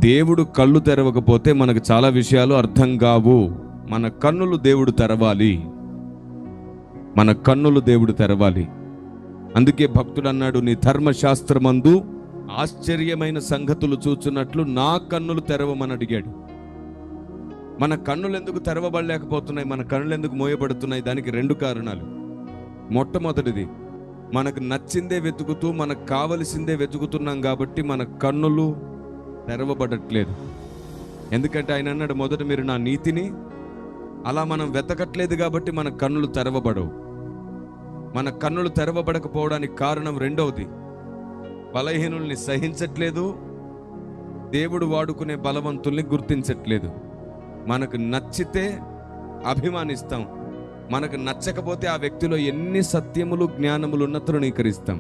దేవుడు కళ్ళు తెరవకపోతే మనకు చాలా విషయాలు అర్థం కావు. మన కన్నులు దేవుడు తెరవాలి. మన కన్నులు దేవుడు తెరవాలి. అందుకే భక్తుడు అన్నాడు, నీ ధర్మశాస్త్రమందు ఆశ్చర్యమైన సంగతులు చూచున్నట్లు నా కన్నులు తెరవమని అడిగాడు. మన కన్నులు ఎందుకు తెరవబడలేకపోతున్నాయి, మన కన్నులు ఎందుకు మోయబడుతున్నాయి? దానికి 2 కారణాలు. మొట్టమొదటిది, మనకు నచ్చిందే వెతుకుతూ మనకు కావలసిందే వెతుకుతున్నాం కాబట్టి మన కన్నులు తెరవబడట్లేదు. ఎందుకంటే ఆయన అన్నాడు, మొదట మీరు నా నీతిని, అలా మనం వెతకట్లేదు కాబట్టి మన కన్నులు తెరవబడవు. మన కన్నులు తెరవబడకపోవడానికి కారణం రెండవది, బలహీనుల్ని సహించట్లేదు, దేవుడు వాడుకునే బలవంతుల్ని గుర్తించట్లేదు. మనకు నచ్చితే అభిమానిస్తాం, మనకు నచ్చకపోతే ఆ వ్యక్తిలో ఎన్ని సత్యములు జ్ఞానములు ఉన్నతృణీకరిస్తాం.